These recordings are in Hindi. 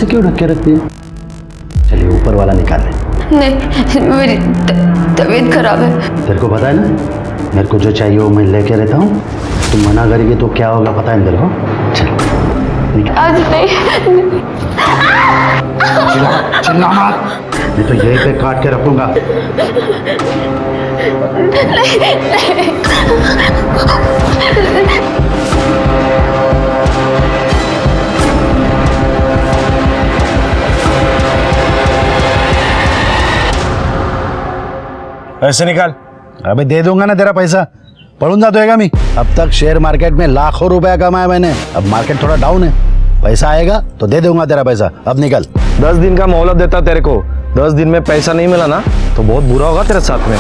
क्यों ढक के रखती है? चलिए ऊपर वाला निकाल ले। नहीं, मेरी तबीयत खराब है। तेरे को पता है ना, मेरे को जो चाहिए वो मैं लेके रहता हूँ। तुम मना करेगी तो क्या होगा पता है तेरे को? चल आज नहीं। चिल्ला मत, नहीं तो यहीं पे काट के रखूंगा। ऐसे निकाल। अबे दे दूंगा ना तेरा पैसा, पढ़ूंगा जाएगा मैं। अब तक शेयर मार्केट में लाखों रुपया कमाया मैंने, अब मार्केट थोड़ा डाउन है, पैसा आएगा तो दे दूंगा तेरा पैसा। अब निकल। 10 दिन का मोहलत देता तेरे को, 10 दिन में पैसा नहीं मिला ना तो बहुत बुरा होगा तेरे साथ में।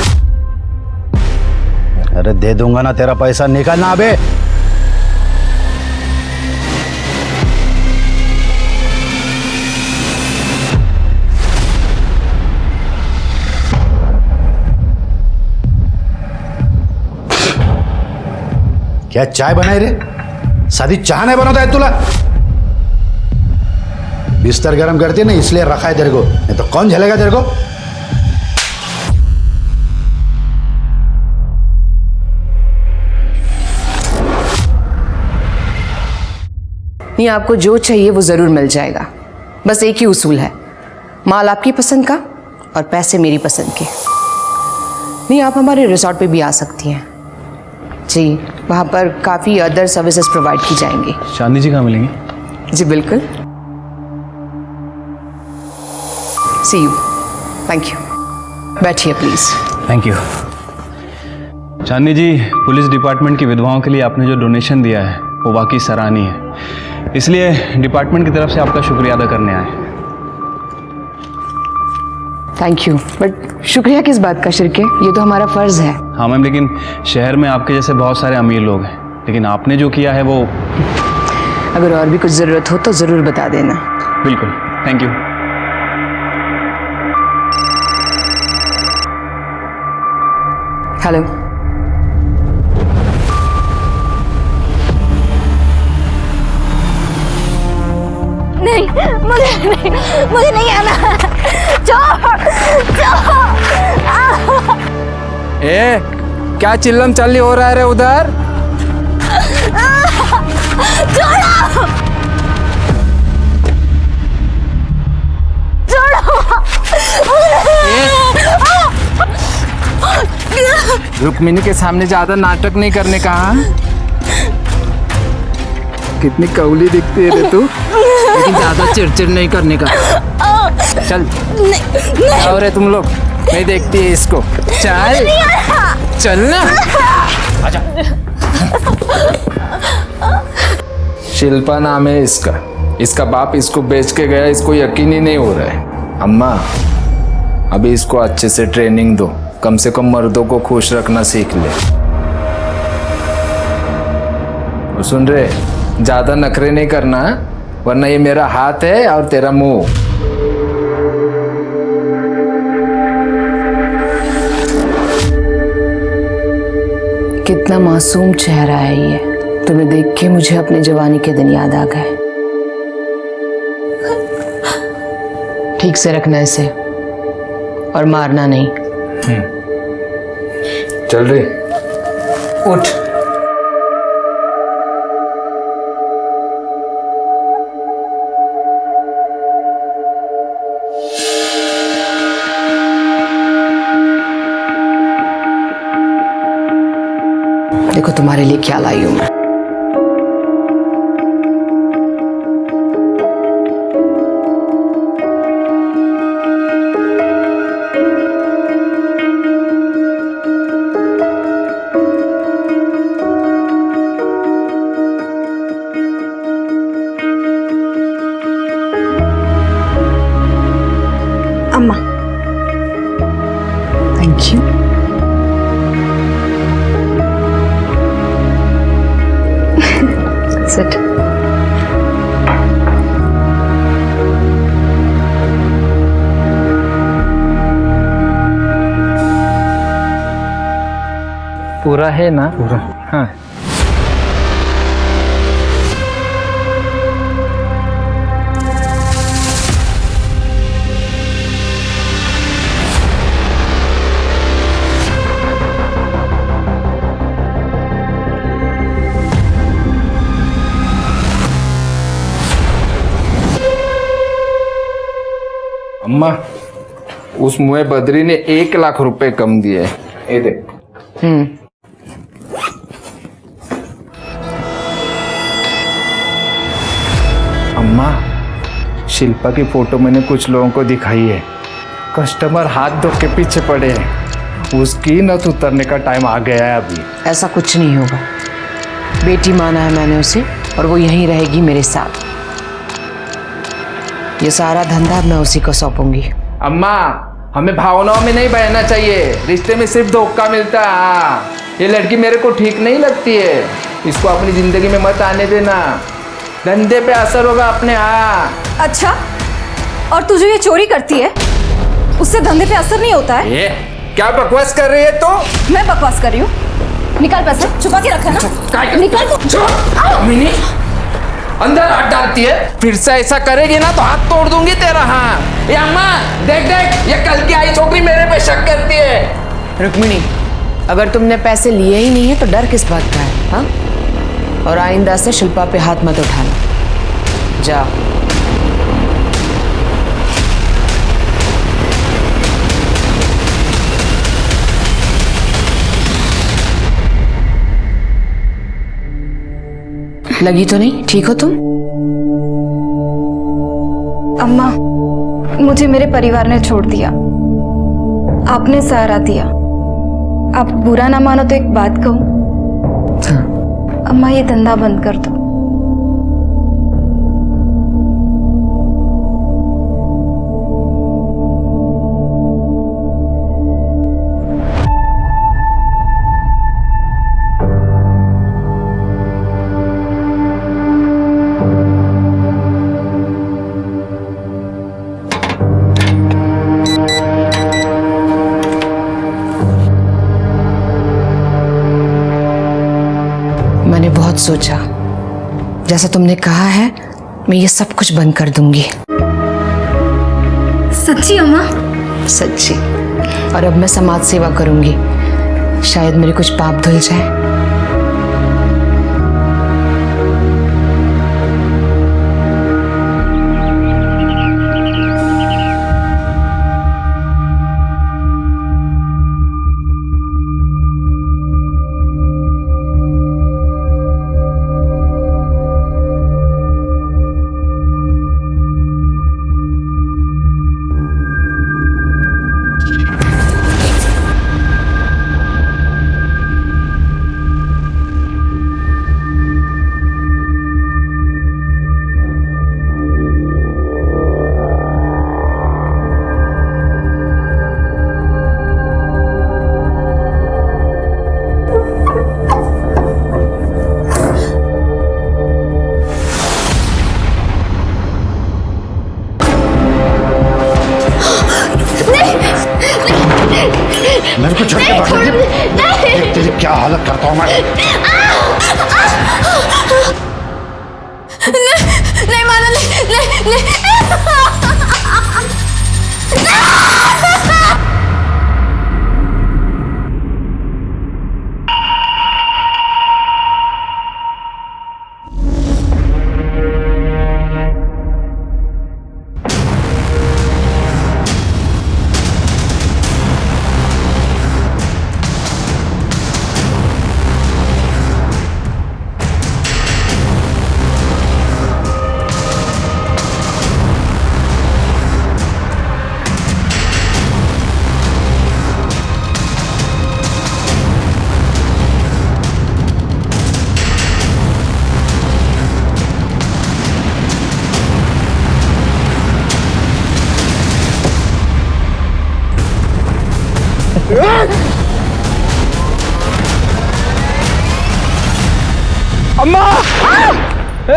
अरे दे दूंगा ना तेरा पैसा, निकलना अबे। क्या चाय बनाई रे? सादी चाय नहीं बनाता है तुला? बिस्तर गरम करती है ना इसलिए रखा है तेरे को, नहीं तो कौन झेलेगा तेरे को? नहीं, आपको जो चाहिए वो जरूर मिल जाएगा। बस एक ही उसूल है, माल आपकी पसंद का और पैसे मेरी पसंद के। नहीं, आप हमारे रिसोर्ट पे भी आ सकती हैं जी, वहाँ पर काफ़ी अदर सर्विसेज प्रोवाइड की जाएंगी। चांदनी जी कहाँ मिलेंगी? जी बिल्कुल। See you. Thank you. बैठिए please. Thank you. Chandni ji, police department की विधवाओं के लिए आपने जो डोनेशन दिया है वो वाकई सराहनीय है, इसलिए डिपार्टमेंट की तरफ से आपका शुक्रिया अदा करने आए। थैंक यू, बट शुक्रिया किस बात का शिरके, ये तो हमारा फ़र्ज़ है। हाँ मैम, लेकिन शहर में आपके जैसे बहुत सारे अमीर लोग हैं, लेकिन आपने जो किया है वो। अगर और भी कुछ ज़रूरत हो तो ज़रूर बता देना। बिल्कुल, थैंक यू। हेलो। नहीं, मुझे नहीं आना। ए, क्या चिल्लम चल्ली हो रहा है रे उधर? रुक्मिणी के सामने ज्यादा नाटक नहीं करने का। कितनी कौली दिखती है रे तू, लेकिन ज्यादा चिड़चिड़ नहीं करने का। चल आओ रे तुम लोग, मैं देखती है इसको। चल चल ना, आजा। शिल्पा नाम है इसका, इसका बाप इसको बेच के गया, इसको यकीन ही नहीं हो रहा है। अम्मा अभी इसको अच्छे से ट्रेनिंग दो, कम से कम मर्दों को खुश रखना सीख ले। और सुन रे, ज्यादा नखरे नहीं करना, वरना ये मेरा हाथ है और तेरा मुंह। कितना मासूम चेहरा है ये, तुम्हें देख के मुझे अपने जवानी के दिन याद आ गए। ठीक से रखना इसे और मारना नहीं। चल रे, उठ। देखो तुम्हारे लिए क्या लाई हूं मैं। अम्मा। Thank you. Sit. पूरा है ना? पूरा। हाँ। अम्मा, उस मुए बद्री ने 1 लाख रुपए कम दिए। ये देख। अम्मा, शिल्पा की फोटो मैंने कुछ लोगों को दिखाई है। कस्टमर हाथ धो के पीछे पड़े हैं। उसकी नथ उतरने का टाइम आ गया है अभी। ऐसा कुछ नहीं होगा। बेटी माना है मैंने उसे और वो यहीं रहेगी मेरे साथ। ये सारा धंधा मैं उसी को सौंपूंगी। अम्मा, हमें भावनाओं में नहीं बहना चाहिए। रिश्ते में सिर्फ धोखा मिलता है। हाँ, ये लड़की मेरे को ठीक नहीं लगती है। इसको अपनी जिंदगी में मत आने देना। धंधे पे असर होगा अपने। हाँ। अच्छा, और तू जो ये चोरी करती है उससे धंधे पे असर नहीं होता है? ये क्या बकवास कर रही है तो? मैं बकवास कर रही हूँ? निकाल पैसे, छुपा के रखा ना। निकाल तो। मिनी अंदर हाथ डालती है। फिर से ऐसा करेगी ना तो हाथ तोड़ दूंगी तेरा। हाँ, ये अम्मा देख देख, ये कल की आई छोकरी मेरे पे शक करती है। रुक्मिणी, अगर तुमने पैसे लिए ही नहीं है तो डर किस बात का है? हाँ? और आइंदा से शिल्पा पे हाथ मत उठाना। जा। लगी तो नहीं? ठीक हो तुम? अम्मा, मुझे मेरे परिवार ने छोड़ दिया। आपने सहारा दिया। आप बुरा ना मानो तो एक बात कहूँ? हाँ। अम्मा, ये धंधा बंद कर दो। मैंने बहुत सोचा, जैसा तुमने कहा है मैं ये सब कुछ बंद कर दूंगी। सच्ची अम्मा? सच्ची। और अब मैं समाज सेवा करूंगी। शायद मेरे कुछ पाप धुल जाए। मेरे को छोड़ के भाग देख तेरी क्या हालत करता हूँ मैं। नहीं मानो, नहीं। अम्मा! ए!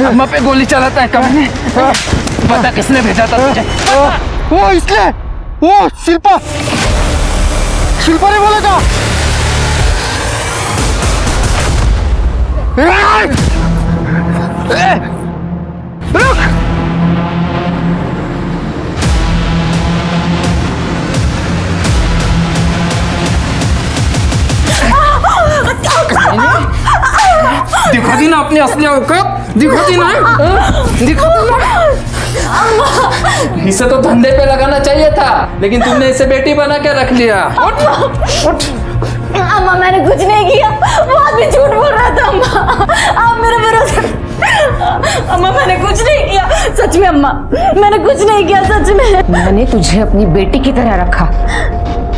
अम्मा पे गोली चलाता है कब? पता किसने भेजा था तुझे? वो इसलिए वो शिल्पा ने बोला था। रुक! ना अपनी असली औकात, दिखाती ना, दिखाती ना। इसे तो धंधे पे लगाना चाहिए था, लेकिन तुमने इसे बेटी बना के रख लिया। उठ उठ। अम्मा मैंने कुछ नहीं किया, वो आदमी झूठ बोल रहा था। अम्मा आप मेरा भरोसा, अम्मा मैंने कुछ नहीं किया, सच में अम्मा मैंने कुछ नहीं किया, सच में। मैंने तुझे अपनी बेटी की तरह रखा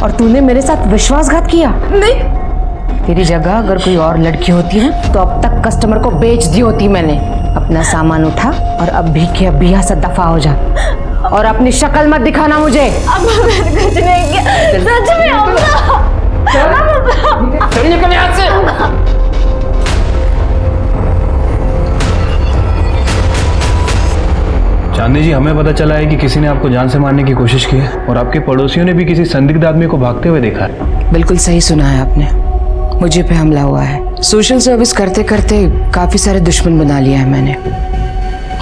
और तूने मेरे साथ विश्वासघात किया। नहीं, तेरी जगह अगर कोई और लड़की होती ना तो अब तक कस्टमर को बेच दी होती मैंने। अपना सामान उठा और अब भी के अब भी यहाँ से दफा हो जा और अपनी शक्ल मत दिखाना मुझे। अम्मा मैंने कुछ नहीं किया, सच में अम्मा। चल निकल यहाँ से। चांदनी जी, हमें पता चला है कि किसी ने आपको जान से मारने की कोशिश की है और आपके पड़ोसियों ने भी किसी संदिग्ध आदमी को भागते हुए देखा है। बिल्कुल सही सुना है आपने, मुझे पे हमला हुआ है। सोशल सर्विस करते करते काफी सारे दुश्मन बना लिया है मैंने,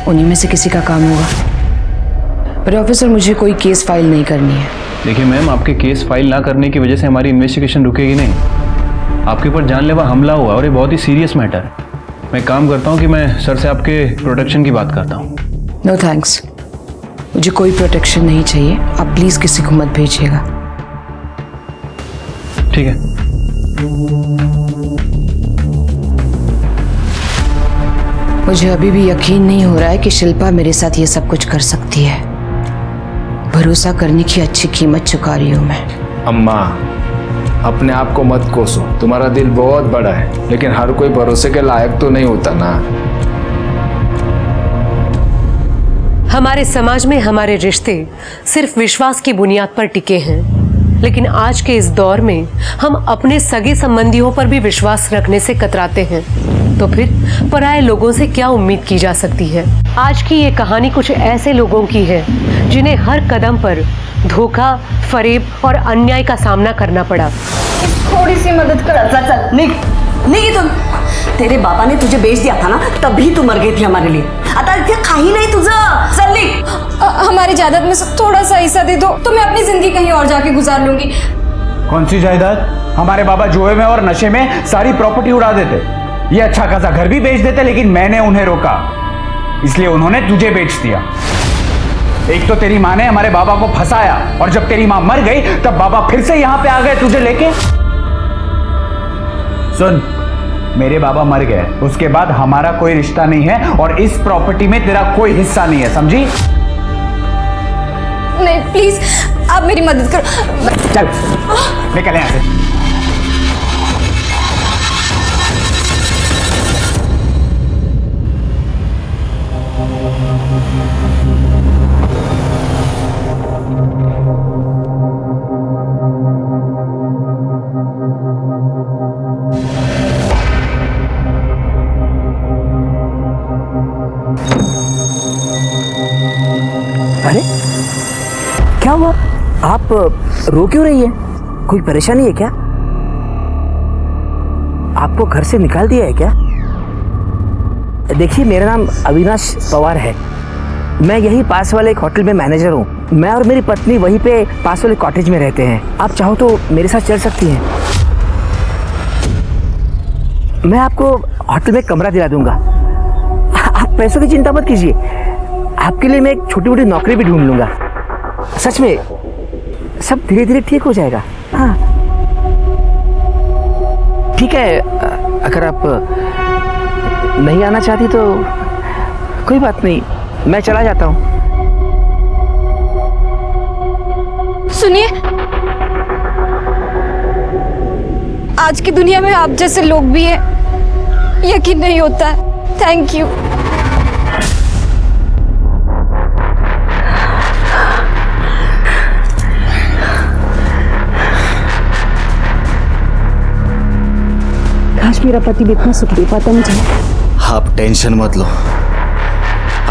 उन्हीं में से किसी का काम होगा। पर ऑफिसर, मुझे कोई केस फाइल नहीं करनी है। देखिए मैम, आपके केस फाइल ना करने की वजह से हमारी इन्वेस्टिगेशन रुकेगी नहीं। आपके ऊपर जानलेवा हमला हुआ और ये बहुत ही सीरियस मैटर है। मैं काम करता हूँ कि मैं सर से आपके प्रोटेक्शन की बात करता हूँ। नो थैंक्स, मुझे कोई प्रोटेक्शन नहीं चाहिए। आप प्लीज किसी को मत भेजिएगा। ठीक है। मुझे अभी भी यकीन नहीं हो रहा है कि शिल्पा मेरे साथ ये सब कुछ कर सकती है। भरोसा करने की अच्छी कीमत चुका रही हूँ मैं। अम्मा, अपने आप को मत कोसो, तुम्हारा दिल बहुत बड़ा है, लेकिन हर कोई भरोसे के लायक तो नहीं होता ना। हमारे समाज में हमारे रिश्ते सिर्फ विश्वास की बुनियाद पर टिके हैं, लेकिन आज के इस दौर में हम अपने सगे संबंधियों पर भी विश्वास रखने से कतराते हैं, तो फिर पराये लोगों से क्या उम्मीद की जा सकती है। आज की ये कहानी कुछ ऐसे लोगों की है जिन्हें हर कदम पर धोखा, फरेब और अन्याय का सामना करना पड़ा। थोड़ी सी मदद कर। चल नहीं तुम, तेरे बाबा ने तुझे बेच दिया था ना, तभी तू मर गई थी हमारे लिए। आता इथे काही नाही तुझं, चल निघ। हमारी जायदाद में से थोड़ा सा हिस्सा दे दो तो मैं अपनी जिंदगी कहीं और जाके गुजार लूंगी। कौन सी जायदाद? हमारे बाबा जुए में और नशे में सारी प्रॉपर्टी उड़ा देते, ये अच्छा खासा घर भी बेच देते, लेकिन मैंने उन्हें रोका, इसलिए उन्होंने तुझे बेच दिया। एक तो तेरी माँ ने हमारे बाबा को फंसाया और जब तेरी माँ मर गई तब बाबा फिर से यहां पे आ गए तुझे लेके। सुन, मेरे बाबा मर गए, उसके बाद हमारा कोई रिश्ता नहीं है और इस प्रॉपर्टी में तेरा कोई हिस्सा नहीं है, समझी? नहीं प्लीज, आप मेरी मदद करो। चल निकल यहां से। अरे क्या हुआ? आप रो क्यों रही है? कोई परेशानी है क्या? आपको घर से निकाल दिया है क्या? देखिए, मेरा नाम अविनाश पवार है, मैं यही पास वाले एक होटल में मैनेजर हूँ। मैं और मेरी पत्नी वहीं पे पास वाले कॉटेज में रहते हैं। आप चाहो तो मेरे साथ चल सकती हैं। मैं आपको होटल में कमरा दिला दूंगा। आप पैसों की चिंता मत कीजिए, आपके लिए मैं एक छोटी मोटी नौकरी भी ढूंढ लूंगा। सच में सब धीरे धीरे ठीक हो जाएगा। हाँ ठीक है, अगर आप नहीं आना चाहती तो कोई बात नहीं, मैं चला जाता हूँ। सुनिए, आज की दुनिया में आप जैसे लोग भी हैं, यकीन नहीं होता है। Thank you. काश मेरा पति भी इतना सुख दे पाता मुझे। आप टेंशन मत लो,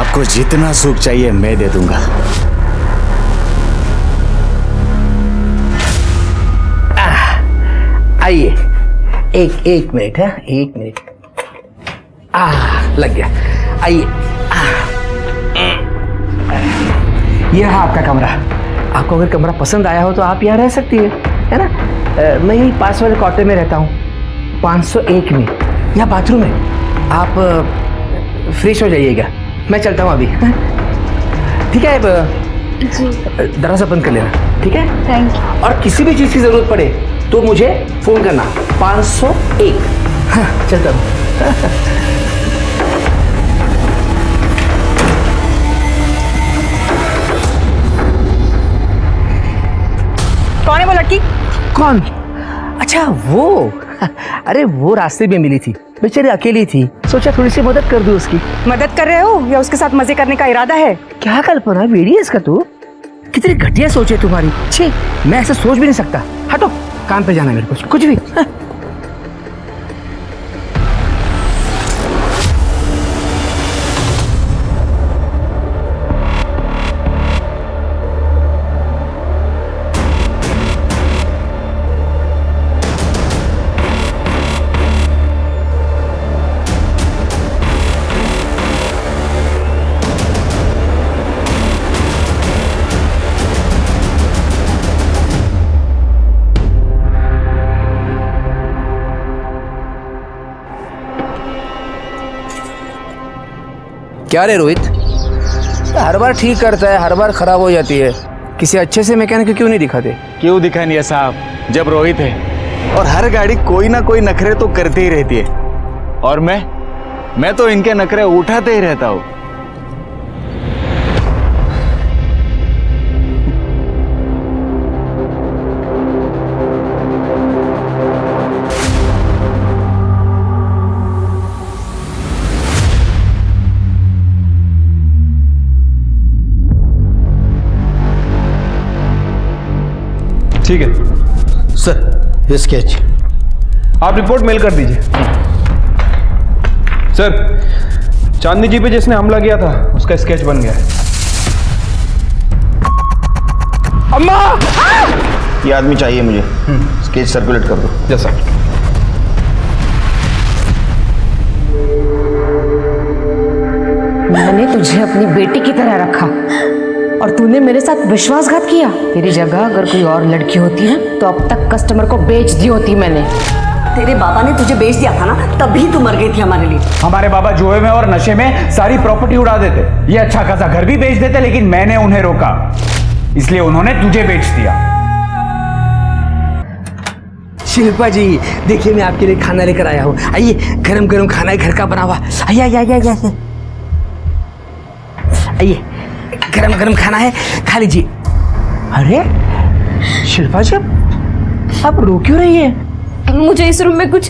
आपको जितना सुख चाहिए मैं दे दूंगा। आइए, एक मिनट है, एक मिनट। लग गया। आइए, ये रहा आपका कमरा। आपको अगर कमरा पसंद आया हो तो आप यहाँ रह सकती है ना? मैं यही पास वाले क्वार्टर में रहता हूँ, 501 में। यहाँ बाथरूम है, आप फ्रेश हो जाइएगा, मैं चलता हूँ अभी। ठीक है, दरवाजा बंद कर लेना, ठीक है? Thank you. और किसी भी चीज़ की ज़रूरत पड़े तो मुझे फ़ोन करना, 501। हाँ, चलता हूँ। कौन है वो लड़की? कौन? अच्छा वो, अरे वो रास्ते में मिली थी, बेचारी अकेली थी, सोचा थोड़ी सी मदद कर दूं उसकी। मदद कर रहे हो या उसके साथ मजे करने का इरादा है? क्या कल्पना बेड़ी है इसका, तू कितनी घटिया सोच है तुम्हारी। छी, मैं ऐसा सोच भी नहीं सकता। हटो, काम पे जाना है मेरे को, कुछ भी। हाँ। क्या रे रोहित, हर बार ठीक करता है, हर बार खराब हो जाती है। किसी अच्छे से मैकेनिक को क्यों नहीं दिखाते? क्यों दिखा नहीं है साहब, जब रोहित है और हर गाड़ी कोई ना कोई नखरे तो करती ही रहती है, और मैं तो इनके नखरे उठाते ही रहता हूँ। ठीक है सर, ये स्केच आप रिपोर्ट मेल कर दीजिए। सर, चांदनी जी पे जिसने हमला किया था उसका स्केच बन गया है। अम्मा! ये आदमी चाहिए मुझे, स्केच सर्कुलेट कर दो। Yes sir. मैंने तुझे अपनी बेटी की तरह रखा और तूने मेरे साथ विश्वासघात किया। तेरी जगह अगर कोई और लड़की होती ना तो अब तक कस्टमर को बेच दी होती मैंने। तेरे बाबा ने तुझे बेच दिया था ना, तभी तू मर गई थी हमारे लिए। हमारे बाबा जुए में और नशे में सारी प्रॉपर्टी उड़ा देते, ये अच्छा खासा घर भी बेच देते, लेकिन मैंने उन्हें रोका, इसलिए उन्होंने तुझे बेच दिया। शिल्पा जी, देखिए मैं आपके लिए खाना लेकर आया हूँ। आइए, गरम गरम खाना है, घर का बना हुआ। आइए आइए आइए आइए आइए, गरम गरम खाना है, खा लीजिए। अरे शिल्पा जी, आप रो क्यों रही है? मुझे इस रूम में कुछ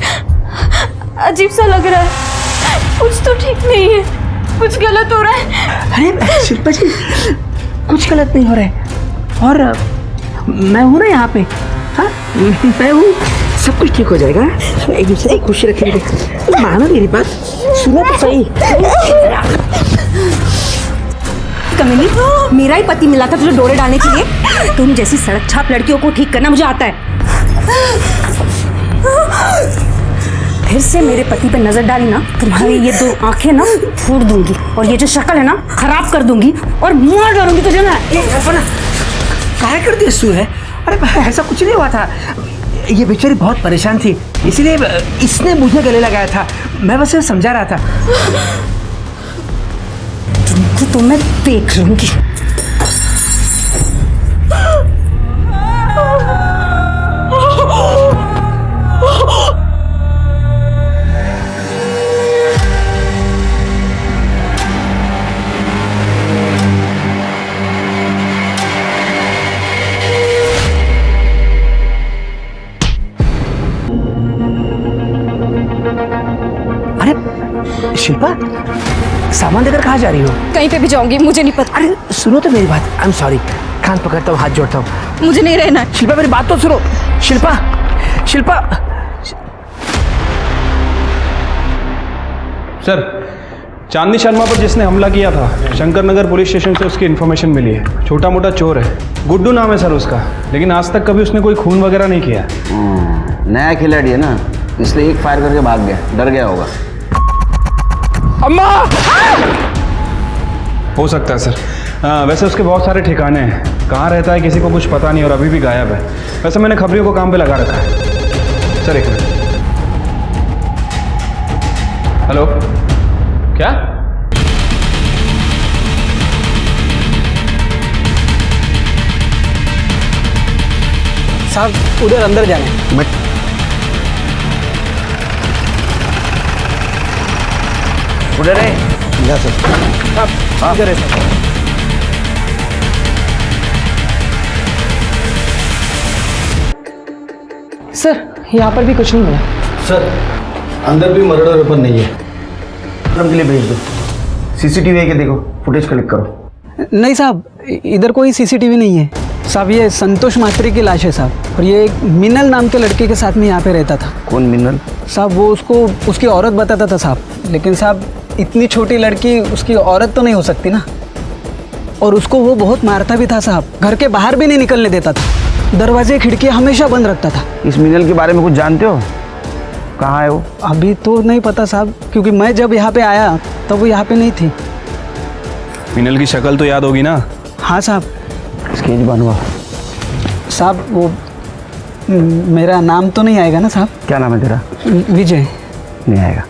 अजीब सा लग रहा है, कुछ तो ठीक नहीं है, कुछ गलत हो रहा है। अरे शिल्पा जी, कुछ गलत नहीं हो रहा है, और मैं हूँ ना यहाँ पे। हाँ, मैं हूँ, सब कुछ ठीक हो जाएगा। एक दूसरे को खुश रखेंगे। मानो मेरी बात, सुनो तो सही। कमीनी, मेरा ही पति मिला था तुझे डोरे डालने के लिए। तुम जैसी सड़क छाप लड़कियों को ठीक करना मुझे आता है। फिर से मेरे पति पे नजर डाली ना, तुम्हारी ये दो आंखें ना फोड़ दूंगी, और ये जो शक्ल है ना खराब कर दूंगी और मार डालूंगी तुझे मैं। क्या कर दिया सू है? अरे ऐसा कुछ नहीं हुआ था, ये बेचारी बहुत परेशान थी, इसलिए इसने मुझे गले लगाया था। मैं बस समझा रहा था। तुमको तो मैं देख लूंगी। अरे शिल्पा, सामान लेकर कहाँ जा रही हो? कहीं पे भी जाऊंगी, मुझे नहीं पता। अरे सुनो तो मेरी बात, आई एम सॉरी। कान पकड़ता हूँ, हाथ जोड़ता हूँ। मुझे नहीं रहना। शिल्पा मेरी बात तो सुनो। शिल्पा, शिल्पा। सर, चांदनी शर्मा पर जिसने हमला किया था शंकर नगर पुलिस स्टेशन से उसकी इन्फॉर्मेशन मिली है। छोटा मोटा चोर है, गुड्डू नाम है सर उसका, लेकिन आज तक कभी उसने कोई खून वगैरह नहीं किया। नया खिलाड़ी है ना, इसलिए एक फायर करके भाग गया, डर गया होगा। अम्मा! हो सकता है सर। वैसे उसके बहुत सारे ठिकाने हैं, कहाँ रहता है किसी को कुछ पता नहीं, और अभी भी गायब है। वैसे मैंने खबरियों को काम पे लगा रखा है। सर एक मिनट। हेलो, क्या? साहब उधर अंदर जाए। मैं उधर है। जा सर। साहब इधर है सर। सर यहाँ पर भी कुछ नहीं मिला। सर अंदर भी मर्डर वेपन नहीं है। फिल्म के लिए भेज दो। सीसीटीवी है कि देखो, फुटेज कलेक्ट करो। नहीं साहब, इधर कोई सीसीटीवी नहीं है साहब। ये संतोष मात्रे की लाश है साहब, और ये एक मिनल नाम के लड़के के साथ में यहाँ पे रहता था। कौन मिनल? साहब वो उसको उसकी औरत बताता था साहब, लेकिन साहब इतनी छोटी लड़की उसकी औरत तो नहीं हो सकती ना। और उसको वो बहुत मारता भी था साहब, घर के बाहर भी नहीं निकलने देता था, दरवाजे खिड़की हमेशा बंद रखता था। इस मिनल के बारे में कुछ जानते हो? कहाँ है वो? अभी तो नहीं पता साहब, क्योंकि मैं जब यहाँ पे आया तब वो यहाँ पे नहीं थी। मिनल की शक्ल तो याद होगी ना? हाँ साहब। स्केच बनवा। साहब वो मेरा नाम तो नहीं आएगा ना साहब? क्या नाम है तेरा? विजय। नहीं आएगा।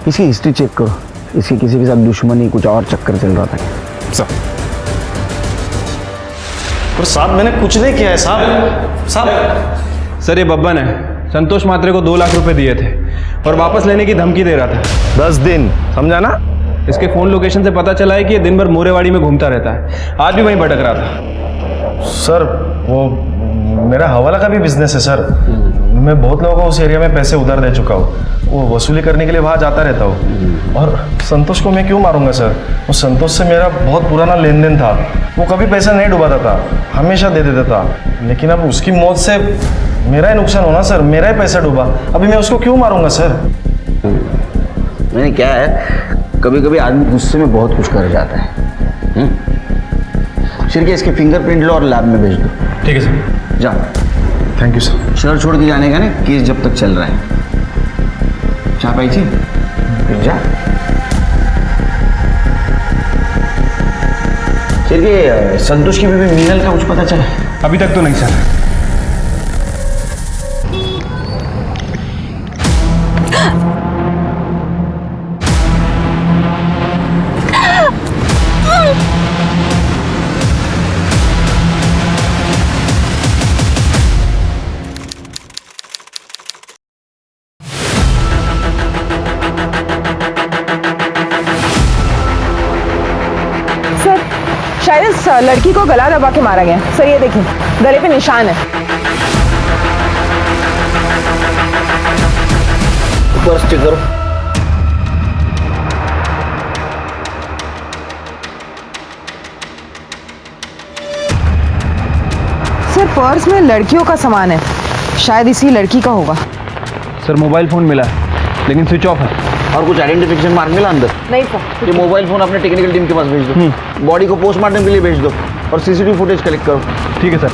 इसकी हिस्ट्री चेक करो, इसकी किसी के साथ दुश्मनी कुछ और चक्कर चल रहा था। पर साहब मैंने कुछ नहीं किया है साहब। सर ये बब्बन है, संतोष मात्रे को 2 लाख रुपए दिए थे और वापस लेने की धमकी दे रहा था। 10 दिन, समझा ना? इसके फोन लोकेशन से पता चला है कि ये दिन भर मोरेवाड़ी में घूमता रहता है, आज भी वहीं भटक रहा था। सर वो मेरा हवाला का भी बिजनेस है सर। मैं बहुत लोगों को उस एरिया में पैसे उधार दे चुका हूँ, वो वसूली करने के लिए वहाँ जाता रहता हूँ। और संतोष को मैं क्यों मारूंगा सर? वो संतोष से मेरा बहुत पुराना लेन देन था, वो कभी पैसा नहीं डुबाता था, हमेशा दे देता था। लेकिन अब उसकी मौत से मेरा ही नुकसान होना सर, मेरा ही पैसा डूबा, अभी मैं उसको क्यों मारूंगा सर? मैंने क्या है, कभी कभी आदमी गुस्से में बहुत कुछ कर जाता है। शिरके इसके फिंगरप्रिंट लो और लैब में भेज दो। ठीक है सर। जा। Thank you sir. शहर छोड़ के जाने का ना, केस जब तक चल रहा है। चाह पाई थी फिर जा। शिरके संतोष की बीवी मीनल का कुछ पता चला? अभी तक तो नहीं सर। शायद इस लड़की को गला दबा के मारा गया। सर ये देखिए, गले पे निशान है। पर्स चेक करो। सर पर्स में लड़कियों का सामान है, शायद इसी लड़की का होगा। सर मोबाइल फोन मिला है लेकिन स्विच ऑफ है। और कुछ आइडेंटिफिकेशन मार्क मिला अंदर? नहीं सर। ये मोबाइल फोन अपने टेक्निकल टीम के पास भेज दो। बॉडी को पोस्टमार्टम के लिए भेज दो और सीसीटीवी फुटेज कलेक्ट करो। ठीक है सर।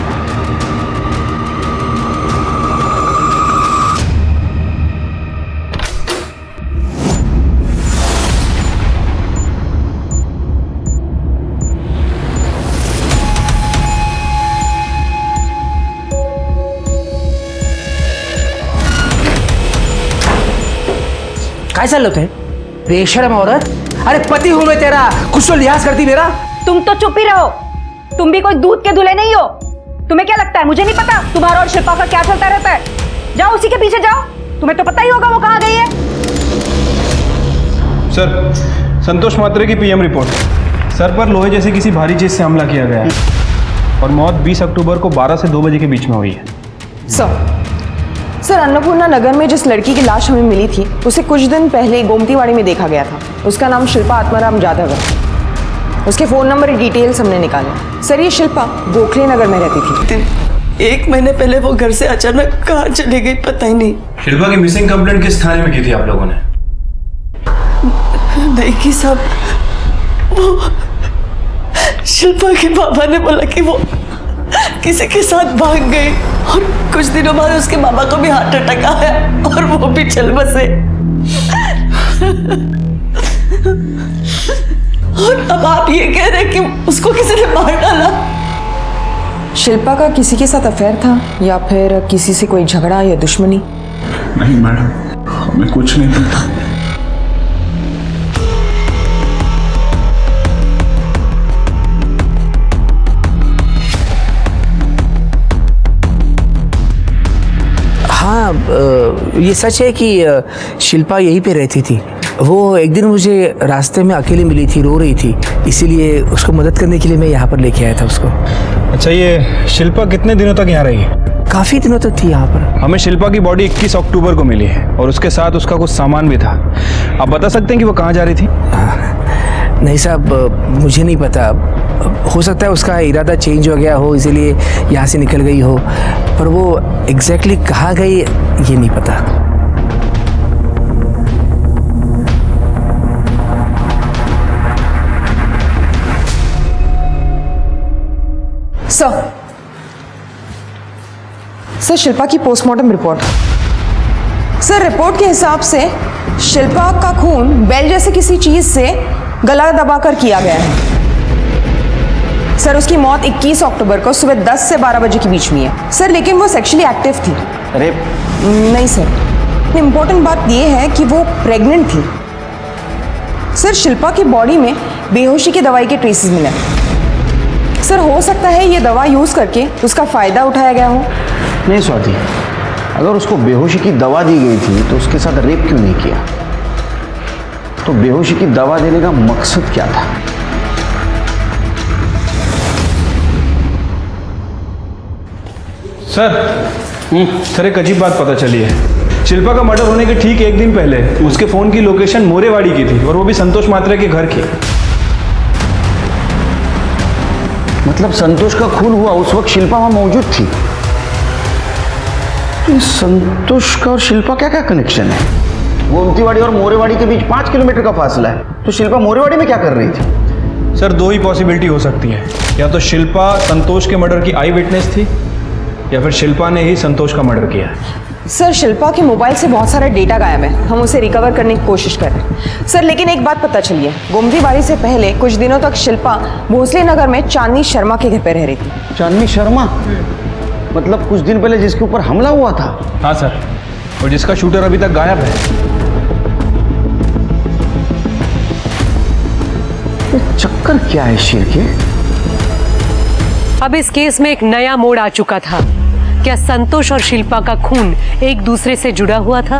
काय चाललं होते बेशरम औरत? अरे पति हूं मैं तेरा, कुछ तो लिहाज करती मेरा। तुम तो चुप ही रहो, तुम भी कोई दूध के दूल्हे नहीं हो। तुम्हें क्या लगता है मुझे नहीं पता तुम्हारा और शिल्पा का क्या चलता रहता है? जाओ उसी के पीछे जाओ, तुम्हें तो पता ही होगा वो कहाँ गई है। सर संतोष मात्रे की पीएम रिपोर्ट, सर पर लोहे जैसी किसी भारी चीज से हमला किया गया है और मौत 20 अक्टूबर को 12 से 2 बजे के बीच में हुई है। सर अन्नपूर्णा नगर में जिस लड़की की लाश हमें मिली थी उसे कुछ दिन पहले गोमतीवाड़ी में देखा गया था। उसका नाम शिल्पा आत्माराम जाधव है। उसके फ़ोन नंबर डिटेल्स हमने निकाले। सर ये शिल्पा गोखले नगर में रहती थी। 1 महीने पहले वो घर से अचानक कहाँ चली गई पता ही नहीं। शिल्पा की मिसिंग कंप्लेंट किस थाने में की थी आप लोगों ने? नहीं की साहब, वो शिल्पा के पापा ने बोला कि वो किसी के साथ भाग गई और कुछ दिनों बाद उसके बाबा को भी हार्ट अटैक आया और वो भी चल बसे। और अब आप ये कह रहे हैं कि उसको किसी ने मार डाला? शिल्पा का किसी के साथ अफेयर था या फिर किसी से कोई झगड़ा या दुश्मनी? नहीं मैडम, हमें कुछ नहीं पता। ये सच है कि शिल्पा यहीं पे रहती थी। वो एक दिन मुझे रास्ते में अकेली मिली थी, रो रही थी, इसीलिए उसको मदद करने के लिए मैं यहाँ पर लेके आया था उसको। अच्छा, ये शिल्पा कितने दिनों तक यहाँ रही? काफ़ी दिनों तक थी यहाँ पर। हमें शिल्पा की बॉडी 21 अक्टूबर को मिली है और उसके साथ उसका कुछ सामान भी था। आप बता सकते हैं कि वो कहाँ जा रही थी? नहीं साहब, मुझे नहीं पता। हो सकता है उसका इरादा चेंज हो गया हो, इसीलिए यहाँ से निकल गई हो, पर वो एग्जैक्टली कहाँ गई ये नहीं पता। सर, शिल्पा की पोस्टमार्टम रिपोर्ट। सर, रिपोर्ट के हिसाब से शिल्पा का खून बेल जैसे किसी चीज से गला दबाकर किया गया है। सर, उसकी मौत 21 अक्टूबर को सुबह 10 से 12 बजे के बीच में है। सर, लेकिन वो सेक्सुअली एक्टिव थी। अरे नहीं सर, इम्पोर्टेंट बात ये है कि वो प्रेग्नेंट थी। सर, शिल्पा की बॉडी में बेहोशी की दवाई के ट्रेसेस मिले। सर, हो सकता है ये दवा यूज करके उसका फायदा उठाया गया हो। नहीं स्वाति, अगर उसको बेहोशी की दवा दी गई थी तो उसके साथ रेप क्यों नहीं किया? तो बेहोशी की दवा देने का मकसद क्या था? सर एक अजीब बात पता चली है। शिल्पा का मर्डर होने के ठीक एक दिन पहले उसके फोन की लोकेशन मोरेवाड़ी की थी और वो भी संतोष मात्रे के घर की। मतलब संतोष का खून हुआ उस वक्त शिल्पा वहां मौजूद थी। तो संतोष का और शिल्पा क्या क्या कनेक्शन है? गोमतीवाड़ी और मोरेवाड़ी के बीच 5 किलोमीटर का फासला है, तो शिल्पा मोरेवाड़ी में क्या कर रही थी? सर, दो ही पॉसिबिलिटी हो सकती है। या तो शिल्पा संतोष के मर्डर की आई विटनेस थी या फिर शिल्पा ने ही संतोष का मर्डर किया। सर, शिल्पा के मोबाइल से बहुत सारा डेटा गायब है, हम उसे रिकवर करने की कोशिश कर रहे हैं। सर, लेकिन एक बात पता चली है, गोमतीवाड़ी से पहले कुछ दिनों तक शिल्पा भोसले नगर में चांदनी शर्मा के घर पे रह रही थी। चांदनी शर्मा? मतलब कुछ दिन पहले जिसके ऊपर हमला हुआ था? हाँ सर, और जिसका शूटर अभी तक गायब है। चक्कर क्या है शेर के? अब इस केस में एक नया मोड़ आ चुका था। क्या संतोष और शिल्पा का खून एक दूसरे से जुड़ा हुआ था?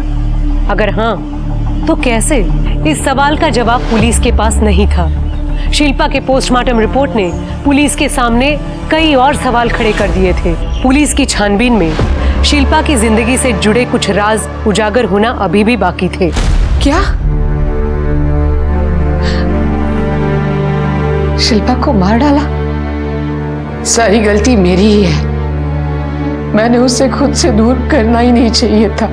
अगर हाँ, तो कैसे? इस सवाल का जवाब पुलिस के पास नहीं था। शिल्पा के पोस्टमार्टम रिपोर्ट ने पुलिस के सामने कई और सवाल खड़े कर दिए थे। पुलिस की छानबीन में शिल्पा की जिंदगी से जुड़े कुछ राज उजागर होना अभी भी बाकी थे। क्या शिल्पा को मार डाला? सारी गलती मेरी ही है। मैंने उसे खुद से दूर करना ही नहीं चाहिए था।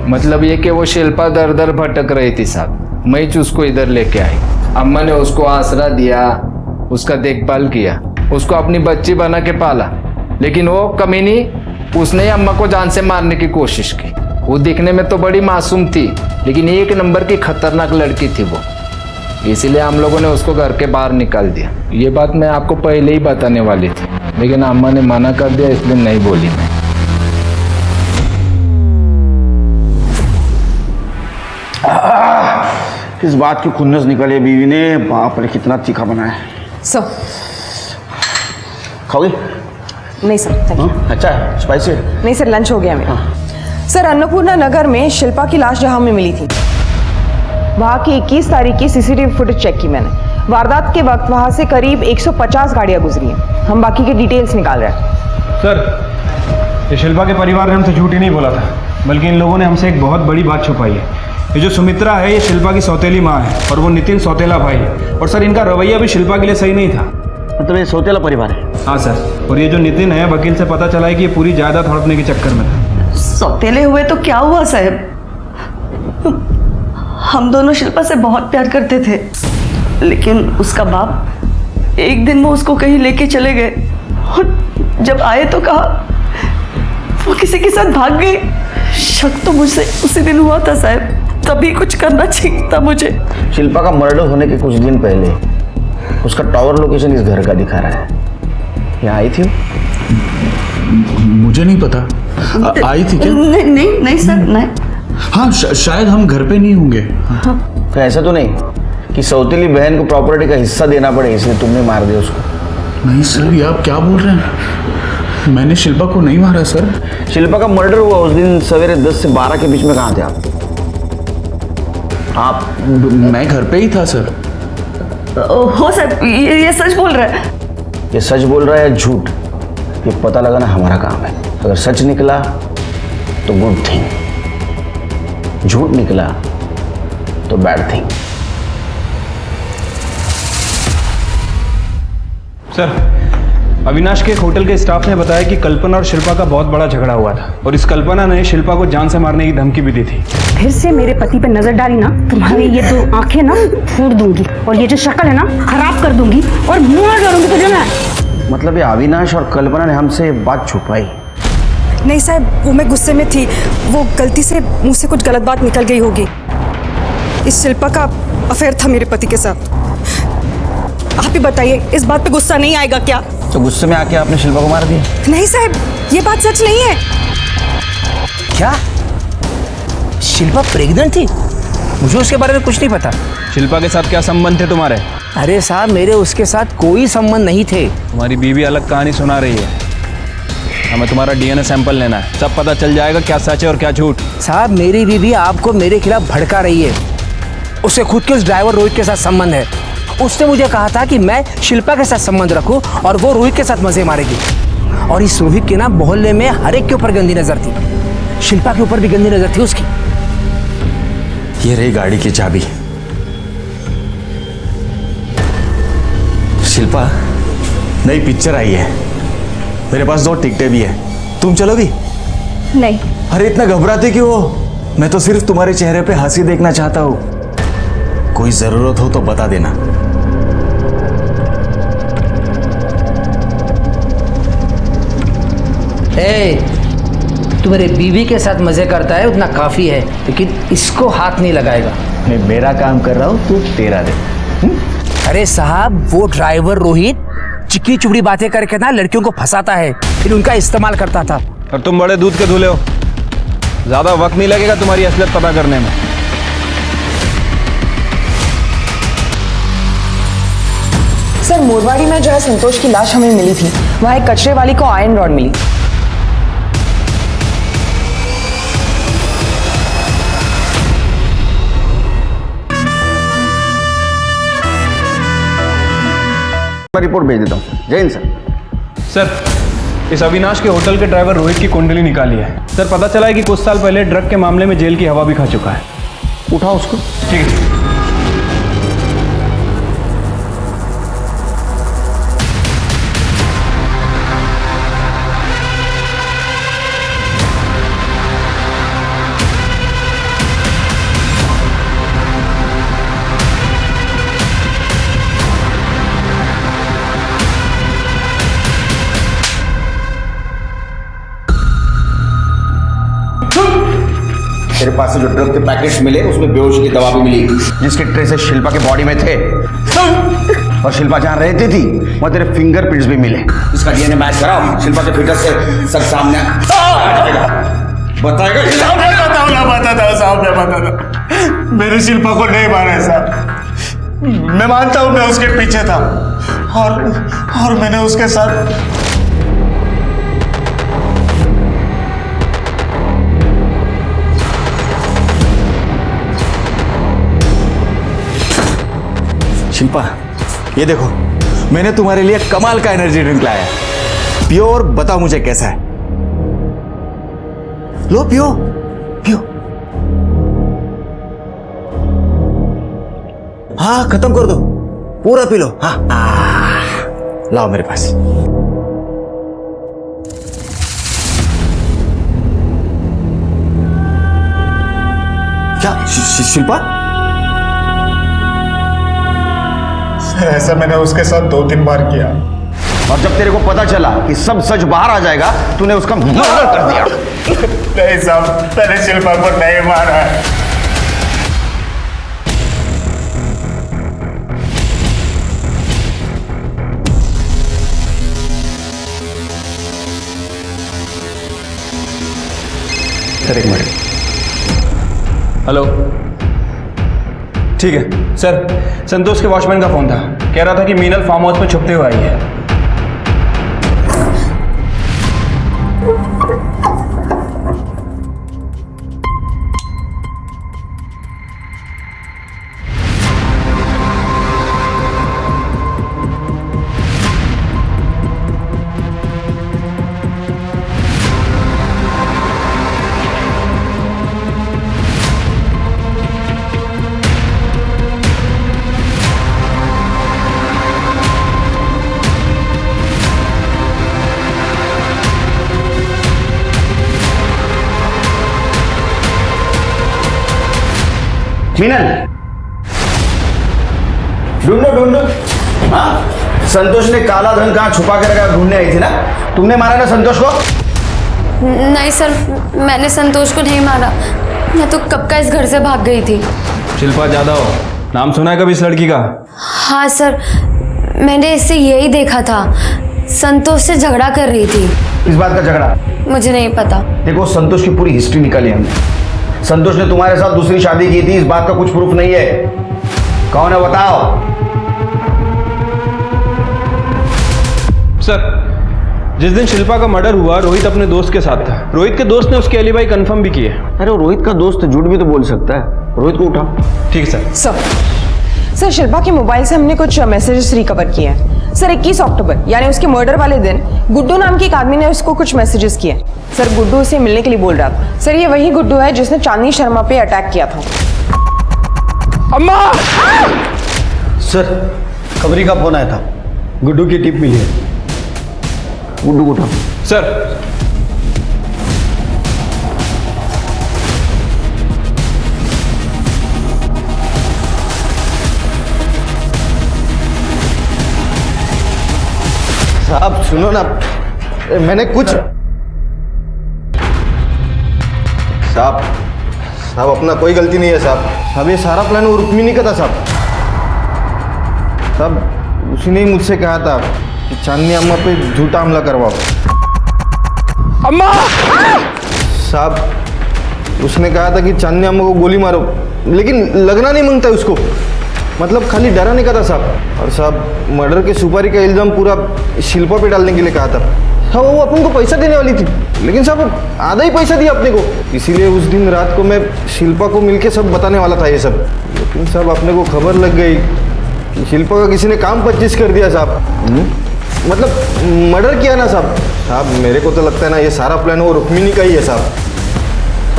मतलब ये कि वो शिल्पा दर दर भटक रही थी साहब, मैं ही उसको इधर लेके आई। अम्मा ने उसको आसरा दिया, उसका देखभाल किया, उसको अपनी बच्ची बना के पाला, लेकिन वो कमीनी उसने ही अम्मा को जान से मारने की कोशिश की। वो दिखने में तो बड़ी मासूम थी, लेकिन एक नंबर की खतरनाक लड़की थी वो। इसीलिए हम लोगों ने उसको घर के बाहर निकाल दिया। ये बात मैं आपको पहले ही बताने वाली थी, लेकिन अम्मा ने मना कर दिया, इसलिए नहीं बोली मैं। किस बात की खुन्नस निकाली बीवी ने, बाप रे कितना तीखा बनाया है। सर, खाओगे? नहीं सर, थैंक यू। अच्छा है, स्पाइसी है? नहीं सर, लंच हो गया मेरा। सर, अन्नपूर्णा नगर में शिल्पा की लाश जहां में मिली थी, वहां की 21 तारीख की सीसीटीवी फुटेज चेक की मैंने। वारदात के वक्त वहां से करीब 150 गाड़ियां गुजरी हैं। हम बाकी के डिटेल्स निकाल रहे हैं। सर, ये शिल्पा के परिवार ने हमसे झूठ ही नहीं बोला था, बल्कि इन लोगों ने हमसे एक बहुत बड़ी बात छुपाई है। ये जो सुमित्रा है, ये शिल्पा की सौतेली माँ है और वो नितिन सौतेला भाई है। और सर, इनका रवैया भी शिल्पा के लिए सही नहीं था। मतलब ये सौतेला परिवार है? हाँ सर, और ये जो नितिन है, वकील से पता चला है कि ये पूरी जायदाद हड़पने के चक्कर में था। सौतेले हुए तो क्या हुआ साहब, हम दोनों शिल्पा से बहुत प्यार करते थे, लेकिन उसका बाप एक दिन वो उसको कहीं लेके चले गए और जब आए तो कहा वो किसी के साथ भाग गई। शक तो मुझसे उसी दिन हुआ था साहब, तभी कुछ करना चाहिए था मुझे। शिल्पा का मर्डर होने के कुछ दिन पहले उसका टावर लोकेशन इस घर का दिखा रहा है। यहाँ आई थी? मुझे नहीं पता। आई थी क्या? नहीं सर, नहीं। हाँ, शायद हम घर पे नहीं होंगे। तो ऐसा तो नहीं कि सौतेली बहन को प्रॉपर्टी का हिस्सा देना पड़े इसलिए तुमने मार दिया उसको? नहीं सर, ये आप क्या बोल रहे हैं? मैंने शिल्पा को नहीं मारा सर। शिल्पा का मर्डर हुआ उस दिन सवेरे 10 से 12 के बीच में कहाँ थे आप? मैं घर पे ही था सर। हो सर, ये सच बोल रहा है। ये सच बोल रहा है या झूठ, ये पता लगाना हमारा काम है। अगर सच निकला तो गुड थिंग, झूठ निकला तो बैड थिंग। सर, अविनाश के एक होटल के स्टाफ ने बताया कि कल्पना और शिल्पा का बहुत बड़ा झगड़ा हुआ था और इस कल्पना ने शिल्पा को जान से मारने की धमकी भी दी थी। फिर से मेरे पति पे नजर डाली ना, तुम्हारी ये 2 आंखें ना फोड़ दूंगी और ये जो शक्ल है ना खराब कर दूंगी और मुंह डालूंगी तुझे मैं। मतलब ये अविनाश और कल्पना ने हमसे ये बात छुपाई? नहीं साहब, वो मैं गुस्से में थी, वो गलती से मुंह से कुछ गलत बात निकल गई होगी। इस शिल्पा का अफेयर था मेरे पति के साथ। आप ही बताइए, इस बात पे गुस्सा नहीं आएगा क्या? तो गुस्से में आके आपने शिल्पा को मार दिया? नहीं साहब, ये बात सच नहीं है। क्या शिल्पा प्रेग्नेंट थी? मुझे उसके बारे में कुछ नहीं पता। शिल्पा के साथ क्या संबंध थे तुम्हारे? अरे साहब, मेरे उसके साथ कोई संबंध नहीं थे। तुम्हारी बीवी अलग कहानी सुना रही है। हमें तुम्हारा डीएनए सैंपल लेना है, सब पता चल जाएगा क्या सच है और क्या झूठ। साहब, मेरी बीवी आपको मेरे खिलाफ भड़का रही है। उसे खुद के उस ड्राइवर रोहित के साथ संबंध है। उसने मुझे कहा था कि मैं शिल्पा के साथ संबंध रखूं और वो रोहित के साथ मजे मारेगी। और इस रोहित के ना मोहल्ले में हर एक के ऊपर गंदी नजर थी। शिल्पा के ऊपर भी गंदी नजर थी उसकी। ये रही गाड़ी की चाबी। शिल्पा, नई पिक्चर आई है, मेरे पास 2 टिकटें भी है, तुम चलोगी? नहीं। अरे इतना घबराते क्यों हो? मैं तो सिर्फ तुम्हारे चेहरे पे हंसी देखना चाहता हूं। कोई जरूरत हो तो बता देना। तू मेरे बीवी के साथ मजे करता है उतना काफी है, लेकिन इसको हाथ नहीं लगाएगा। मैं मेरा काम कर रहा हूं, तू तेरा दे। अरे साहब, वो ड्राइवर रोहित चिकनी चुपड़ी बातें करके ना लड़कियों को फंसाता है, फिर उनका इस्तेमाल करता था। और तुम बड़े दूध के धुले हो, ज्यादा वक्त नहीं लगेगा तुम्हारी असलियत पता करने में। सर, मोरवाड़ी में जो है संतोष की लाश हमें मिली थी, वहाँ एक कचरे वाली को आयरन रॉड मिली। मैं रिपोर्ट भेज देता हूँ। जय हिंद सर। सर, इस अविनाश के होटल के ड्राइवर रोहित की कुंडली निकाली है। सर, पता चला है कि कुछ साल पहले ड्रग के मामले में जेल की हवा भी खा चुका है। उठाओ उसको। ठीक है। तेरे पास से जो ड्रग के पैकेट्स मिले उसमें बेहोश की दवा भी मिली, जिसके ट्रेसेस शिल्पा के बॉडी में थे। और शिल्पा जहाँ रहती थी वहाँ तेरे फिंगरप्रिंट्स भी मिले। इसका डीएनए मैच कराओ, शिल्पा के फिगर से सब सामने बताएगा। मैंने शिल्पा को नहीं मारा है साहब। मैं मानता हूँ मैं उसके पीछे था और मैंने उसके साथ शिल्पा, ये देखो, मैंने तुम्हारे लिए कमाल का एनर्जी ड्रिंक लाया है। पियो और बताओ मुझे कैसा है। लो पियो पियो। हाँ, खत्म कर दो, पूरा पी लो। हाँ, लाओ मेरे पास। क्या शिल्पा? ऐसा मैंने उसके साथ 2-3 बार किया। और जब तेरे को पता चला कि सब सच बाहर आ जाएगा, तूने उसका मर्डर कर दिया। नहीं साहब, मैंने शिल्पा को नहीं मारा है। सर, एक मिनट। हेलो, ठीक है सर। संतोष के वॉचमैन का फोन था, कह रहा था कि मीनल फार्म हाउस में छुपते हुए आई है। मीनल, ढूंढो ढूंढो। हाँ, संतोष ने काला धन कहाँ छुपा के रखा ढूंढने आई थी ना? तुमने मारा ना संतोष को? नहीं सर, मैंने संतोष को नहीं मारा, मैं तो कब का इस घर से भाग गई थी। शिल्पा जादव, नाम सुना है कभी इस लड़की का? हाँ सर, मैंने इससे यही देखा था, संतोष से झगड़ा कर रही थी। इस बात का झगड़ा? मुझे नहीं पता। देखो, संतोष की पूरी हिस्ट्री निकाली हमने। संतोष ने तुम्हारे साथ दूसरी शादी की थी, इस बात का कुछ प्रूफ नहीं है। कौन है बताओ? सर, जिस दिन शिल्पा का मर्डर हुआ रोहित अपने दोस्त के साथ था। रोहित के दोस्त ने उसके एलिबाई कंफर्म भी किए। अरे रोहित का दोस्त झूठ भी तो बोल सकता है। रोहित को उठा। ठीक सर। सर, शिल्पा के मोबाइल से हमने कुछ मैसेजेस रिकवर किए हैं। सर, 21 अक्टूबर यानी उसके मर्डर वाले दिन गुड्डू नाम के एक आदमी ने उसको कुछ मैसेजेस किए। सर, गुड्डू उसे मिलने के लिए बोल रहा था। सर, ये वही गुड्डू है जिसने चांदनी शर्मा पे अटैक किया था। अम्मा! सर, खबरी का फोन आया था, गुड्डू की टिप मिली है। गुड्डू को उठा। सर, साहब सुनो ना, मैंने कुछ साहब अपना कोई गलती नहीं है साहब। ये सारा प्लान वो रुक्मिणी का था साहब। उसी ने ही मुझसे कहा था कि चांदनी अम्मा पे झूठा हमला करवाओ। अम्मा! साहब उसने कहा था कि चांदनी अम्मा को गोली मारो, लेकिन लगना नहीं मांगता उसको, मतलब खाली डराने का था साहब। और साहब मर्डर के सुपारी का इल्जाम पूरा शिल्पा पे डालने के लिए कहा था। हाँ, वो अपन को पैसा देने वाली थी, लेकिन साहब आधा ही पैसा दिया अपने को। इसीलिए उस दिन रात को मैं शिल्पा को मिलके सब बताने वाला था ये सब, लेकिन साहब अपने को खबर लग गई कि शिल्पा का किसी ने काम 25 कर दिया साहब। मतलब मर्डर किया ना साहब। मेरे को तो लगता है ना ये सारा प्लान वो रुक्मिणी का ही है साहब।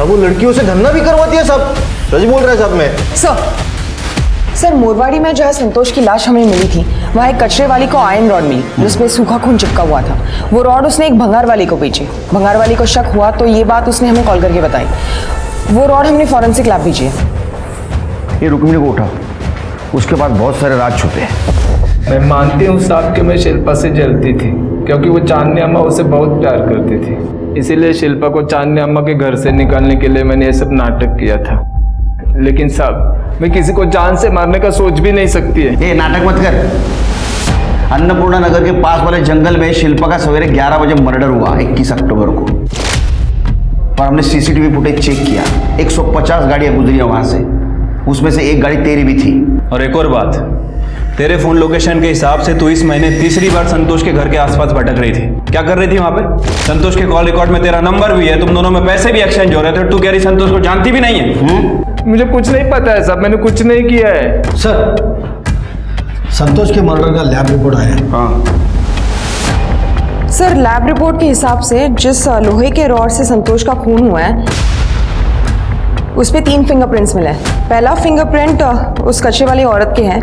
वो लड़कियों से धंधा भी करवाती है साहब, सच बोल रहा है साहब मैं। सर, मोरवाड़ी में जहाँ संतोष की लाश हमें मिली थी, वहाँ एक कचरे वाली को आयरन रॉड मिली जिसमें सूखा खून चिपका हुआ था। वो रॉड उसने एक भंगार वाली को बेची। भंगार वाली को शक हुआ तो ये बात उसने हमें कॉल करके बताई। वो रॉड हमने फॉरेंसिक लैब भेजी है। ये रुक्मिणी को उठा, उसके बाद बहुत सारे राज छुपे हैं। मैं मानती हूँ साहब कि मैं शिल्पा से जलती थी, क्योंकि वो चांदनी अम्मा उसे बहुत प्यार करती थी। इसीलिए शिल्पा को चांदनी अम्मा के घर से निकालने के लिए मैंने ये सब नाटक किया था। लेकिन साहब मैं किसी को जान से मारने का सोच भी नहीं सकती है। ये नाटक मत कर। अन्नपूर्णा नगर के पास वाले जंगल में शिल्पा का सवेरे 11 बजे मर्डर हुआ 21 अक्टूबर को, और हमने सीसीटीवी फुटेज चेक किया। 150 गाड़ियां गुजरी है वहां से, उसमें से एक गाड़ी तेरी भी थी। और एक और बात, तेरे फोन लोकेशन के हिसाब से तू इस महीने तीसरी बार संतोष के घर के आसपास भटक रही थी। क्या कर रही थी वहां पे? संतोष के कॉल रिकॉर्ड में तेरा नंबर भी है, तुम दोनों में पैसे भी एक्सचेंज हो रहे थे। तू कह रही संतोष को जानती भी नहीं है। मुझे कुछ नहीं पता है साहब, मैंने कुछ नहीं किया है। सर, संतोष के मर्डर का लैब रिपोर्ट आया है। हाँ सर, लैब रिपोर्ट के हिसाब से जिस लोहे के रॉड से संतोष का खून हुआ है उस पे 3 फिंगरप्रिंट्स मिले हैं। पहला फिंगरप्रिंट उस कच्चे वाली औरत के है,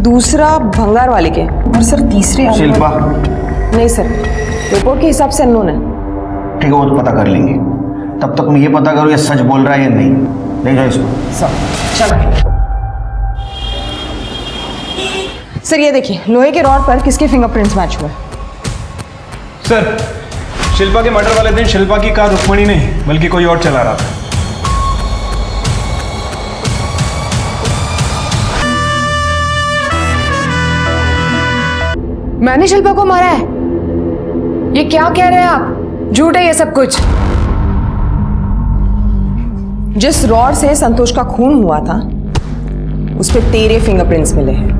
दूसरा भंगार वाले के, और सर तीसरे शिल्पा? नहीं सर, रिपोर्ट के हिसाब से अननोन है। ठीक है, वो तो पता कर लेंगे। तब तक मैं ये पता करूँ ये सच बोल रहा है या नहीं। ले जाओ इसको। सर ये देखिए, लोहे के रॉड पर किसके फिंगरप्रिंट्स मैच हुए? सर, शिल्पा के मर्डर वाले दिन शिल्पा की कार रुक्मिणी नहीं बल्कि कोई और चला रहा था। मैंने शिल्पा को मारा है? ये क्या कह रहे हैं आप? झूठ है ये सब कुछ। जिस रॉड से संतोष का खून हुआ था उस पे तेरे फिंगरप्रिंट्स मिले हैं।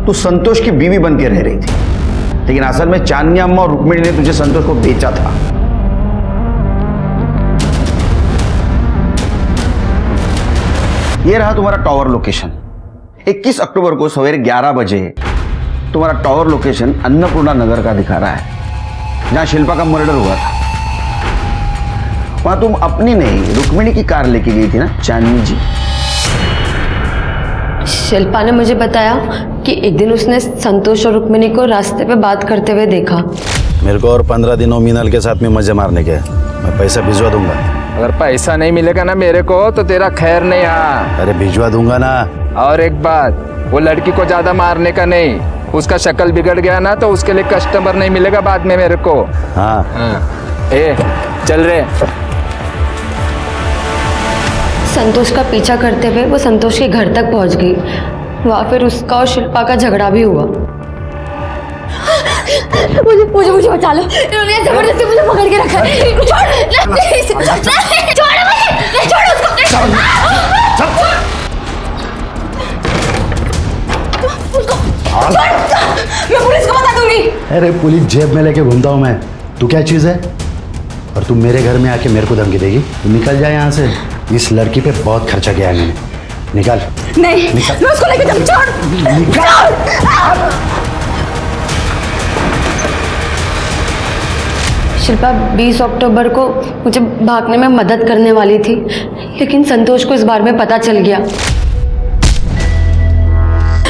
तू संतोष की बीवी बन के रह रही थी, लेकिन असल में चांदनी अम्मा और रुक्मिणी ने तुझे संतोष को बेचा था। यह रहा तुम्हारा टावर लोकेशन। 21 अक्टूबर को सवेरे 11 बजे तुम्हारा टावर लोकेशन अन्नपूर्णा नगर का दिखा रहा है, जहां शिल्पा का मर्डर हुआ था। वहां तुम अपनी नहीं रुक्मिणी की कार लेके गई थी ना चांदनी जी? शिल्पा ने मुझे बताया कि एक दिन उसने संतोष और रुक्मिणी को रास्ते पे बात करते हुए देखा। मेरे को और 15 दिनों मीनल के साथ में मजे मारने के हैं। मैं पैसा भिजवा दूंगा। अगर पैसा नहीं मिलेगा ना मेरे को तो तेरा खैर नहीं। हाँ अरे भिजवा दूंगा ना। और एक बात, वो लड़की को ज्यादा मारने का नहीं, उसका शक्ल बिगड़ गया ना तो उसके लिए कस्टमर नहीं मिलेगा बाद में मेरे को। हाँ ए चल रहे। संतोष का पीछा करते हुए वो संतोष के घर तक पहुंच गई। वहाँ फिर उसका और शिल्पा का झगड़ा भी हुआ। मुझे बचा लो, इन्होंने जबरदस्ती मुझे पकड़ के रखा है। छोड़ो उसको। मैं पुलिस को बता दूंगी। अरे पुलिस जेब में लेके घूमता हूँ मैं, तू क्या चीज है? और तू मेरे घर में आके मेरे को धमकी देगी? तू निकल जाए यहाँ से। इस लड़की पे बहुत खर्चा किया है मैंने। निकल। नहीं, निकल। मैं उसको लेके जाऊँ। शिल्पा 20 अक्टूबर को मुझे भागने में मदद करने वाली थी, लेकिन संतोष को इस बारे में पता चल गया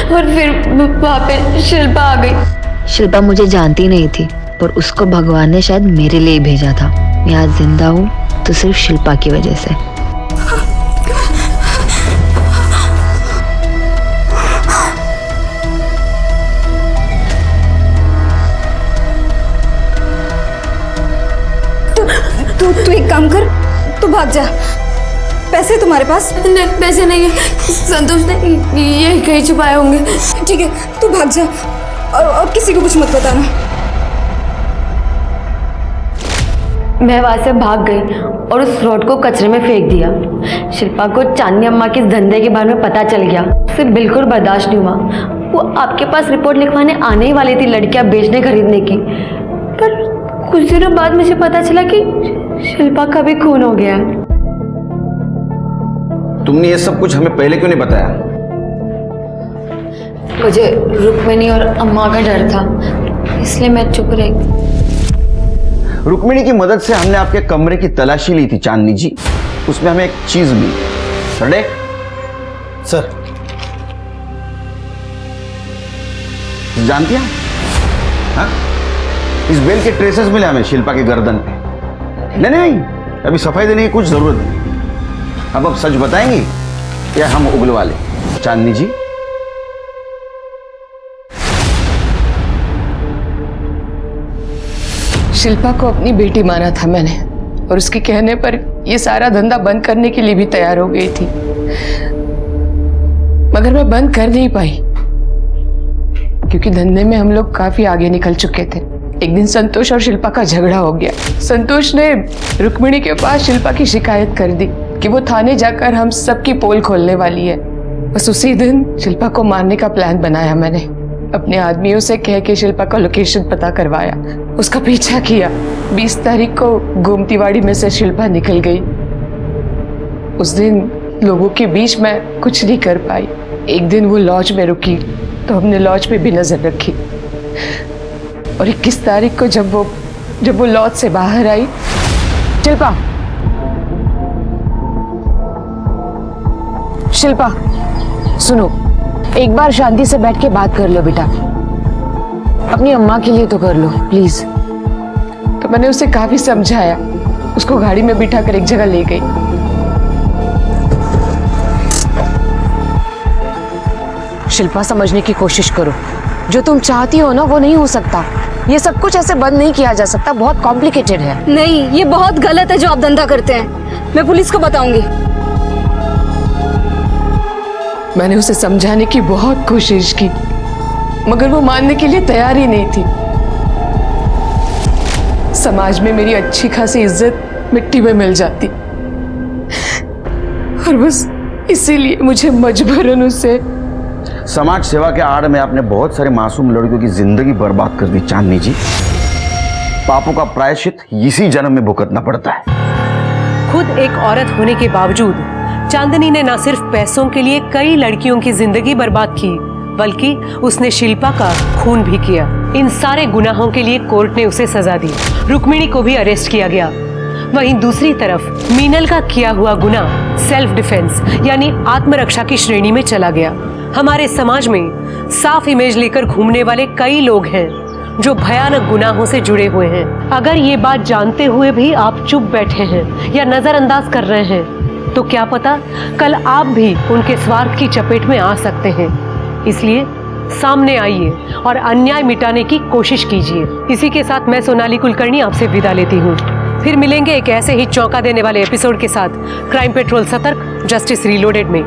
और फिर वहाँ पे शिल्पा आ गई। शिल्पा मुझे जानती नहीं थी, पर उसको भगवान ने शायद मेरे लिए भेजा था। मैं आज जिंदा हूँ तो सिर्फ शिल्पा की वजह से। तू एक काम कर, तू भाग जा। पैसे तुम्हारे पास? नहीं, पैसे नहीं है। संतोष ने ये कहीं छुपाए होंगे। ठीक है, तू भाग जा और किसी को कुछ मत बताना। मैं वहाँ से भाग गई और उस रोड को कचरे में फेंक दिया। शिल्पा को चांदनी अम्मा के इस धंधे के बारे में पता चल गया। उसे बिल्कुल बर्दाश्त नहीं हुआ। वो आपके पास रिपोर्ट लिखवाने आने ही वाली थी लड़कियां बेचने खरीदने की, पर कुछ दिनों बाद मुझे पता चला कि शिल्पा का भी खून हो गया है। तुमने ये सब कुछ हमें पहले क्यों नहीं बताया? मुझे रुक्मिणी और अम्मा का डर था, इसलिए मैं चुप रही। रुक्मिणी की मदद से हमने आपके कमरे की तलाशी ली थी चांदनी जी, उसमें हमें एक चीज मिली। सर जानती हैं? हाँ? इस बेल के ट्रेसेस मिले हमें शिल्पा के गर्दन पे। नहीं, अभी सफाई देने की कुछ जरूरत नहीं। अब सच बताएंगी या हम उगलवा ले? चांदनी जी, शिल्पा को अपनी बेटी माना था मैंने, और उसके कहने पर ये सारा धंधा बंद करने के लिए भी तैयार हो गई थी, मगर मैं बंद कर नहीं पाई क्योंकि धंधे में हम लोग काफी आगे निकल चुके थे। एक दिन संतोष और शिल्पा का झगड़ा हो गया। संतोष ने रुक्मिणी के पास शिल्पा की शिकायत कर दी कि वो थाने जाकर हम सबकी पोल खोलने वाली है। बस उसी दिन शिल्पा को मारने का प्लान बनाया मैंने। अपने आदमियों से कह के शिल्पा का लोकेशन पता करवाया, उसका पीछा किया। 20 तारीख को गोमतीवाड़ी में से शिल्पा निकल गई। उस दिन लोगों के बीच में कुछ नहीं कर पाई। एक दिन वो लॉज में रुकी तो हमने लॉज पे भी नजर रखी, और 21 तारीख को जब वो लॉज से बाहर आई। शिल्पा सुनो, एक बार शांति से बैठ के बात कर लो बेटा, अपनी अम्मा के लिए तो कर लो प्लीज। तो मैंने उसे काफी समझाया, उसको गाड़ी में बिठा कर एक जगह ले गई। शिल्पा समझने की कोशिश करो, जो तुम चाहती हो ना वो नहीं हो सकता। ये सब कुछ ऐसे बंद नहीं किया जा सकता, बहुत कॉम्प्लिकेटेड है। नहीं, ये बहुत गलत है जो आप धंधा करते हैं। मैं पुलिस को बताऊंगी। मैंने उसे समझाने की बहुत कोशिश की, मगर वो मानने के लिए तैयार ही नहीं थी। समाज में मेरी अच्छी खासी इज्जत मिट्टी में मिल जाती, और बस इसीलिए मुझे मजबूरन उसे। समाज सेवा के आड़ में आपने बहुत सारे मासूम लड़कियों की जिंदगी बर्बाद कर दी चांदनी जी। पापों का प्रायश्चित इसी जन्म में भुगतना पड़ता है। खुद एक औरत होने के बावजूद चांदनी ने न सिर्फ पैसों के लिए कई लड़कियों की जिंदगी बर्बाद की, बल्कि उसने शिल्पा का खून भी किया। इन सारे गुनाहों के लिए कोर्ट ने उसे सजा दी। रुक्मिणी को भी अरेस्ट किया गया। वहीं दूसरी तरफ मीनल का किया हुआ गुनाह सेल्फ डिफेंस यानी आत्मरक्षा की श्रेणी में चला गया। हमारे समाज में साफ इमेज लेकर घूमने वाले कई लोग हैं जो भयानक गुनाहों से जुड़े हुए हैं। अगर ये बात जानते हुए भी आप चुप बैठे हैं या नजरअंदाज कर रहे हैं तो क्या पता कल आप भी उनके स्वार्थ की चपेट में आ सकते हैं। इसलिए सामने आइए और अन्याय मिटाने की कोशिश कीजिए। इसी के साथ मैं सोनाली कुलकर्णी आपसे विदा लेती हूँ। फिर मिलेंगे एक ऐसे ही चौंका देने वाले एपिसोड के साथ क्राइम पेट्रोल सतर्क, जस्टिस रीलोडेड में।